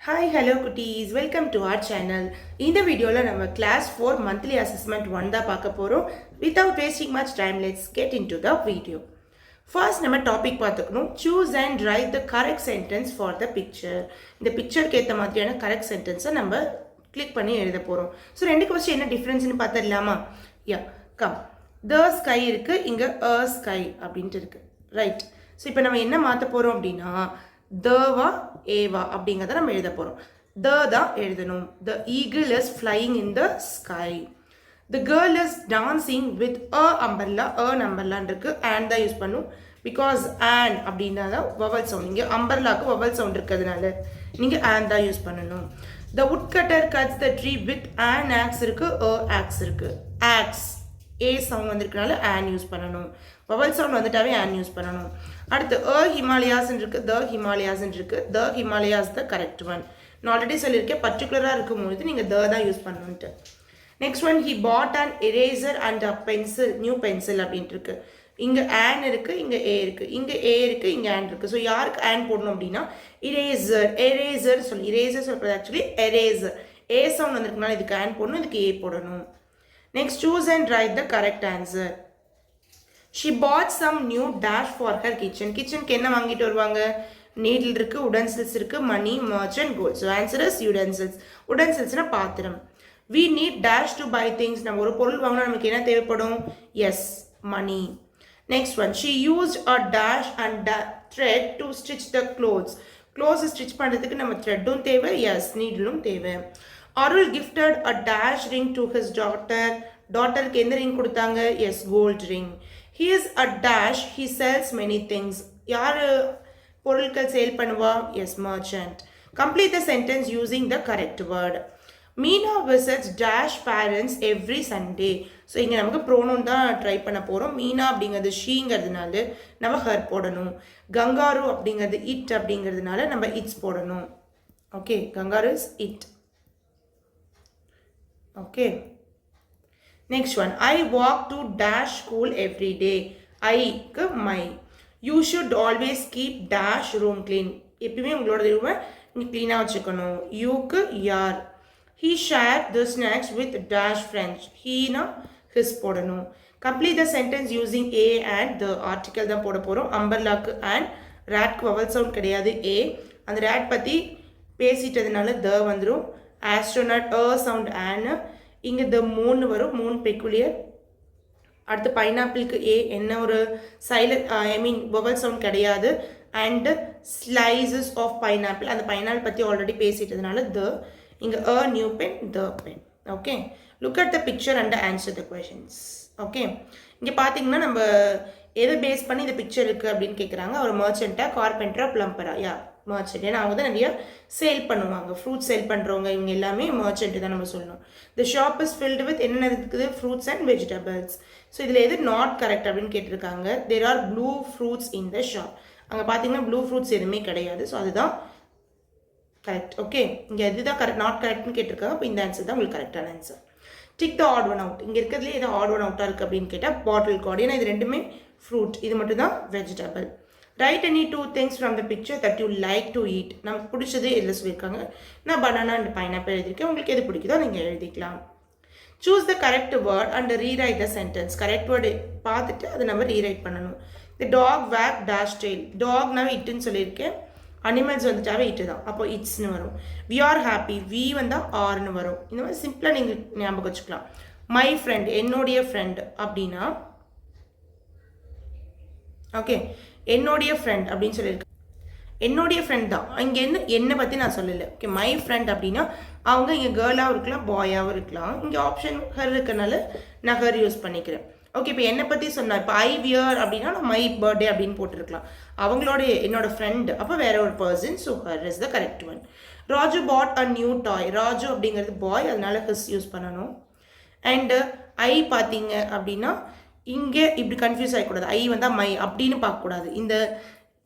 Hi, hello குட்டீஸ், welcome to our channel. இந்த வீடியோவில் நம்ம கிளாஸ் 4 மந்த்லி அசஸ்மெண்ட் 1 தான் பார்க்க போகிறோம். Without wasting much time, let's get in to the video. First நம்ம டாபிக் பார்த்துக்கணும். Choose and right the correct sentence for the picture. இந்த பிக்சருக்கு ஏற்ற மாதிரியான கரெக்ட் சென்டென்ஸை நம்ம கிளிக் பண்ணி எழுத போகிறோம். ஸோ ரெண்டு கொஸ்டின் என்ன டிஃப்ரென்ஸ்னு பார்த்துடலாமா? யா கம். த ஸ்கை இருக்குது, இங்கே அ ஸ்கை அப்படின்ட்டு இருக்குது. ரைட். ஸோ இப்போ நம்ம என்ன மாற்ற போகிறோம் அப்படின்னா தவா ஏவா அப்படிங்கிறத நம்ம எழுத போகிறோம். த தான் எழுதணும். The eagle is flying in the sky. The girl is dancing with a umbrella. An umbrella இருக்கு, அண்ட் தான் யூஸ் பண்ணும். பிகாஸ் ஆன் அப்படின்னா தான் வவல் சவுண்ட். இங்கே அம்பர்லாக்கு வவல் சவுண்ட் இருக்கிறதுனால நீங்கள் ஆன் தான் யூஸ் பண்ணணும். The wood cutter cuts the tree with an axe இருக்கு, அ ஆக்ஸ் இருக்கு. ஆக்ஸ் ஏ சவுண்ட் வந்திருக்கனால ஆன் யூஸ் பண்ணணும். வவல் சவுண்ட் வந்துட்டாவே ஆன் யூஸ் பண்ணணும். அடுத்து ஹிமாலயாஸ் இருக்கு, த ஹிமாலயாஸ் இருக்கு. The Himalayas the correct one. நான் ஆல்ரெடி சொல்லியிருக்கேன், பர்டிகுலராக இருக்கும்போது நீங்கள் த தான் யூஸ் பண்ணணுன்ட்டு. Next one, he bought and eraser and a pencil, new pencil அப்படின்ட்டு இருக்கு. இங்கே ஆன் இருக்கு, இங்கே ஏ இருக்கு, இங்கே ஏ இருக்கு, இங்கே ஆன் இருக்கு. ஸோ யாருக்கு ஆன் போடணும் அப்படின்னா இரேசர். எரேசர் சொல்லி இரேசர் சொல்றது ஆக்சுவலி எரேசர். ஏ சவுண்ட் வந்திருக்கனால இதுக்கு ஆன் போடணும், இதுக்கு ஏ போடணும். Next, choose and write the correct answer. She bought some new dash for her kitchen. Kitchen என்ன வாங்கிட்டு வருவாங்க? நீடில் இருக்கு, utensils இருக்கு, money, merchant, gold. So answer is utensils. Utensils பாத்திரம். We need dash to buy things. நம்ம ஒரு பொருள் வாங்கினா நமக்கு என்ன தேவைப்படும்? Yes, money. Next one, she used a dash and thread to stitch the clothes. Clothes stitch பண்றதுக்கு நம்ம threadum தேவை, yes, needleum தேவை. Arul gifted a dash ring to his daughter. டாட்டருக்கு எந்த ரிங் கொடுத்தாங்க? Yes, gold ring. He is a dash, he sells many things. யார் பொருட்கள் sale பண்ணுவா? Yes, merchant. Complete the sentence using the correct word. Meena visits dash parents every Sunday. So இங்கே நமக்கு pronoun தான் try பண்ண போகிறோம். மீனா அப்படிங்கிறது ஷீங்கிறதுனால நம்ம ஹர் போடணும். கங்காரு அப்படிங்கிறது இட் அப்படிங்கிறதுனால நம்ம இட்ஸ் போடணும். Okay, kangaroo is it. Okay. Next one. I walk to dash school every day. I க்கு my. You should always keep dash room clean. எப்பவுமே உங்களோட ரூமை நீங்கள் க்ளீனாக வச்சுக்கணும். யூக்கு யார். He shared the snacks with dash friends. He-னா his போடணும். Complete the sentence using a and the article தான் போட போகிறோம். அம்பர்லாக்கு and, ரேட்க்கு வவல் சவுண்ட் கிடையாது a. அந்த ரேட் பற்றி பேசிட்டதுனால த வந்துடும். Astronaut sound on. இங்கே த மூணு வரும், மூணு பெக்குலியர். அடுத்து பைனாப்பிளுக்கு ஏ, என்ன ஒரு silent I mean vowel sound கிடையாது. அண்ட் ஸ்லைசஸ் ஆஃப் பைனாப்பிள், அந்த பைனாப்பிள் பற்றி ஆல்ரெடி பேசிட்டதுனால த. இங்கே new pen, the pen. Okay, look at the picture and answer the questions. Okay, இங்கே பார்த்தீங்கன்னா நம்ம எதை பேஸ் பண்ணி இந்த பிக்சர் இருக்குது அப்படின்னு கேட்குறாங்க. ஒரு மர்ச்சண்ட்டா, கார்பெண்டரா, பிளம்பரா? யா, மர்ச்சன்ட். ஏன்னா அவங்க தான் நிறைய சேல் பண்ணுவாங்க. ஃப்ரூட் சேல் பண்ணுறவங்க இவங்க எல்லாமே மர்ச்சன்ட் தான் நம்ம சொல்லணும். த ஷாப் இஸ் ஃபில்டு வித் என்னென்ன இருக்குது? Fruits and vegetables. ஸோ இதில் எது நாட் கரெக்ட் அப்படின்னு கேட்டிருக்காங்க. There are blue fruits in the shop. அங்கே பார்த்தீங்கன்னா ப்ளூ ஃப்ரூட்ஸ் எதுவுமே கிடையாது. ஸோ அதுதான் கரெக்ட். ஓகே, இங்கே எதுதான் கரெக்ட் நாட் கரெக்ட்னு கேட்டிருக்காங்க. இப்போ இந்த ஆன்சர் தான் உங்களுக்கு கரெக்டான answer. Tick the odd one out. இங்கே இருக்கிறதுலே எது ஆட் ஒன் அவுட்டாக இருக்குது அப்படின்னு கேட்டால் பாட்டில் கார்டு. ஏன்னா இது ரெண்டுமே ஃப்ரூட், இது மட்டும் தான் vegetable. Write any two things from the picture that you like to eat. நமக்கு பிடிச்சது எதில் சொல்லியிருக்காங்க. நான் பனானா அண்ட் பைனாப்பிள் எழுதியிருக்கேன். உங்களுக்கு எது பிடிக்குதோ நீங்கள் எழுதிக்கலாம். Choose the correct word and rewrite the sentence. Correct word பார்த்துட்டு அதை நம்ம ரீரைட் பண்ணணும். The dog wagged dash tail. டாக்னாவே இட்டுன்னு சொல்லியிருக்கேன். அனிமல்ஸ் வந்துட்டாவே இட்டு தான், அப்போ இட்ஸ்னு வரும். We are happy. வி வந்தால் ஆர்னு வரும். இந்த மாதிரி சிம்பிளாக நீங்கள் ஞாபகம் வச்சுக்கலாம். மை ஃப்ரெண்ட், என்னுடைய ஃப்ரெண்ட் அப்படின்னா ஓகே, என்னுடைய ஃப்ரெண்ட் அப்படின்னு சொல்லியிருக்கேன். என்னுடைய ஃப்ரெண்ட் தான். இங்கே என்னை பற்றி நான் சொல்லலை. ஓகே, மை ஃப்ரெண்ட் அப்படின்னா அவங்க இங்கே கேர்ளாகவும் இருக்கலாம், பாயாகவும் இருக்கலாம். இங்கே ஆப்ஷன் ஹர் இருக்கிறனால நான் ஹர் யூஸ் பண்ணிக்கிறேன். ஓகே, இப்போ என்னை பற்றி சொன்னேன். இப்போ ஐ வியர் அப்படின்னா நான் மை பர்த்டே அப்படின்னு போட்டிருக்கலாம். அவங்களோட என்னோட ஃப்ரெண்டு, அப்போ வேற ஒரு person. So her is the correct one. Raju bought a new toy. Raju அப்படிங்கிறது பாய், அதனால ஹிஸ் யூஸ் பண்ணணும். அண்டு ஐ பார்த்தீங்க அப்படின்னா இங்கே இப்படி கன்ஃபியூஸ் ஆகிக்கூடாது. ஐ வந்தால் மை அப்படின்னு பார்க்கக்கூடாது. இந்த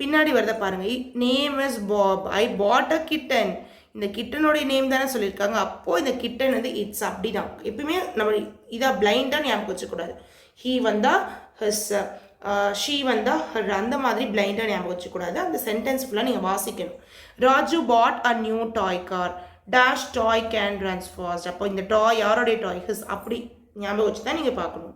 பின்னாடி வரத பாருங்கள். Name is Bob. I bought a kitten. இந்த கிட்டனுடைய நேம் தானே சொல்லியிருக்காங்க. அப்போது இந்த கிட்டன் வந்து இட்ஸ் அப்படி தான். எப்பவுமே நம்ம இதாக பிளைண்டாக ஞாபகம் வச்சுக்கூடாது. ஹீ வந்தால் ஹிஸ். ஷீ வந்தால் ஹர் அந்த மாதிரி பிளைண்டாக ஞாபகம் வச்சுக்கூடாது. அந்த சென்டென்ஸ் ஃபுல்லாக நீங்கள் வாசிக்கணும். Raju bought a new toy car dash toy can runs fast. அப்போ இந்த டாய் யாரோடைய டாய் ஹிஸ் அப்படி ஞாபகம் வச்சு தான் நீங்கள் பார்க்கணும்.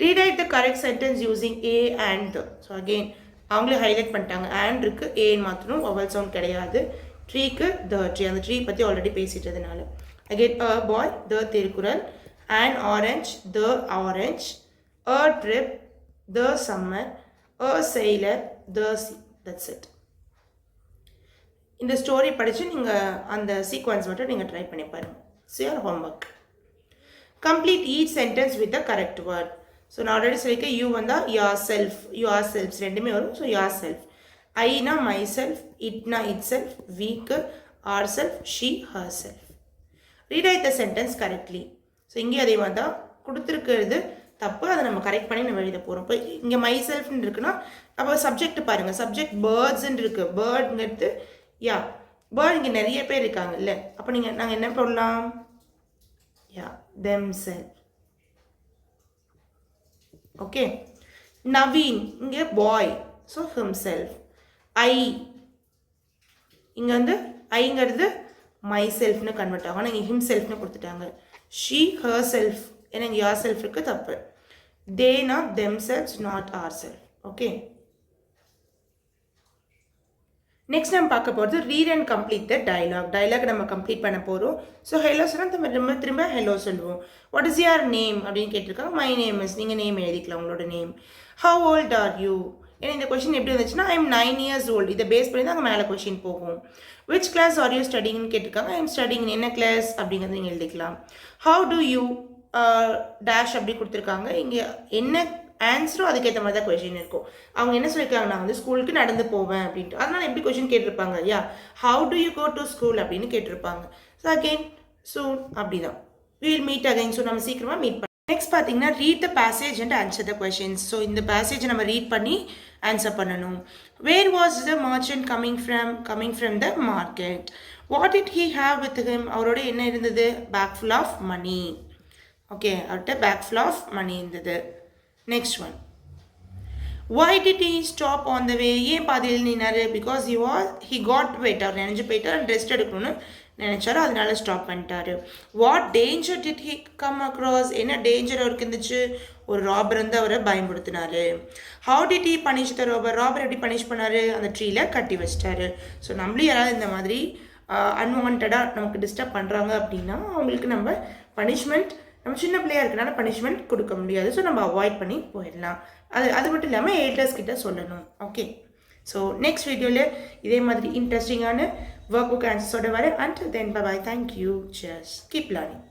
Rewrite the correct sentence using A and the. So again அவங்களே ஹைலைட் பண்ணிட்டாங்க. அண்ட் இருக்கு, ஏன்னு மாற்றணும், வவல் சவுண்ட் கிடையாது. ட்ரீக்கு த ட்ரீ, அந்த ட்ரீ பற்றி ஆல்ரெடி பேசிட்டதுனால. Again a boy the Thirukkural, an orange the orange, a trip the summer, a sailor the sea. That's it. இந்த ஸ்டோரி படித்து நீங்கள் அந்த சீக்வன்ஸ் மட்டும் நீங்கள் ட்ரை பண்ணி பாருங்கள். It's your homework. Complete each sentence with the correct word. So நான் already சொல்லியிருக்கேன், யூ வந்தால் யுவர் செல்ஃப், யுவர் செல்ஃப்ஸ் ரெண்டுமே வரும். ஸோ யுவர் செல்ஃப், ஐனா மை செல்ஃப், இட்னா இட் செல்ஃப், வீக்கு ourself, she herself. Rewrite the sentence correctly. So இங்கே அதே மாதிரி தான் கொடுத்துருக்கிறது தப்பு, அதை நம்ம கரெக்ட் பண்ணி நம்ம எழுத போகிறோம். இப்போ இங்கே மை செல்ஃப்னு இருக்குன்னா அப்போ சப்ஜெக்ட் பாருங்கள், சப்ஜெக்ட் பேர்ட்ஸ்ன்னு இருக்குது. பேர்டுங்கிறது யா பேர்ட், இங்கே நிறைய பேர் இருக்காங்க இல்லை, அப்போ நாங்கள் என்ன பண்ணலாம், யா தெம் செல்ஃப். ஓகே. நவீன் இங்கே பாய், ஸோ ஹிம் செல்ஃப். ஐ இங்கே வந்து ஐங்கிறது மை செல்ஃப்னு கன்வெர்ட் ஆகும், ஆனால் இங்கே ஹிம் செல்ஃப்னு கொடுத்துட்டாங்க. ஷீ ஹர் செல்ஃப், ஏன்னா இங்கே யார் செல்ஃப் இருக்குது தப்பு. தேனா themselves, not ourself. Okay. Next நம்ம பார்க்க போகிறது read and complete the dialogue. Dialogue நம்ம கம்ப்ளீட் பண்ண போகிறோம். ஸோ ஹெலோ சொன்னால் திரும்ப ஹெலோ சொல்லுவோம். வாட் இஸ் யுவர் நேம் அப்படின்னு கேட்டிருக்காங்க. மை நேம் இஸ், நீங்கள் நேம் எழுதிக்கலாம் உங்களோட name. How old are you, ஏன்னா இந்த கொஷின் எப்படி இருந்துச்சுன்னா ஐ எம் 9 years old, இதை பேஸ் பண்ணி தான் அங்கே மேலே கொஷின் போகும். விச் கிளாஸ் ஆர் யூ ஸ்டடிங்னு கேட்டிருக்காங்க. ஐ எம் ஸ்டடிங், என்ன கிளாஸ் அப்படிங்கிறது நீங்கள் எழுதிக்கலாம். ஹவு டு யூ டேஷ் அப்படி கொடுத்துருக்காங்க. இங்கே என்ன ஆன்சரும் அதுக்கேற்ற மாதிரி தான் கொஷின் இருக்கும். அவங்க என்ன சொல்லியிருக்காங்க, நான் வந்து ஸ்கூலுக்கு நடந்து போவேன் அப்படின்ட்டு, அதனால் எப்படி கொஷின் கேட்டிருப்பாங்க, yeah how do you go to school அப்படின்னு கேட்டிருப்பாங்க. ஸோ அகெயின் சூன் அப்படி தான் வீல் மீட் அகைன். ஸோ நம்ம சீக்கிரமாக மீட் பண்ணலாம். நெக்ஸ்ட் பார்த்தீங்கன்னா read the passage and answer the questions. So இந்த பேசேஜை நம்ம ரீட் பண்ணி ஆன்சர் பண்ணணும். Where was the merchant coming from the market. What did he have with him, அவரோட என்ன இருந்தது, bag full of money. Okay, அவர்கிட்ட பேக் ஃபுல் ஆஃப் மணி இருந்தது. Next one, why did he stop on the way, ஏன் பாதியில் நின்னாரு, because he got wet, அவர் நினைஞ்சு போயிட்டார், ரெஸ்ட் எடுக்கணும்னு நினைச்சாரு, அதனால ஸ்டாப் பண்ணிட்டாரு. What danger did he come across, என்ன டேஞ்சர் அவருக்கு இருந்துச்சு, ஒரு ராபர் வந்து அவரை பயன்படுத்தினாரு. How did he punish the robber எப்படி பனிஷ் பண்ணாரு, அந்த ட்ரீல கட்டி வச்சிட்டாரு. ஸோ நம்மளும் யாராவது இந்த மாதிரி அன்வான்டாக நமக்கு டிஸ்டர்ப் பண்ணுறாங்க அப்படின்னா அவங்களுக்கு நம்ம பனிஷ்மெண்ட், நம்ம சின்ன பிள்ளையாக இருக்கனால பனிஷ்மெண்ட் கொடுக்க முடியாது. ஸோ நம்ம அவாய்ட் பண்ணி போயிடலாம். அது மட்டும் இல்லாமல் எல்டர்ஸ் கிட்ட சொல்லணும். ஓகே. ஸோ நெக்ஸ்ட் வீடியோவில் இதே மாதிரி இன்ட்ரெஸ்டிங்கான ஒர்க் புக் ஆன்சர்ஸோட வரேன். Until then bye, thank you, cheers, keep learning.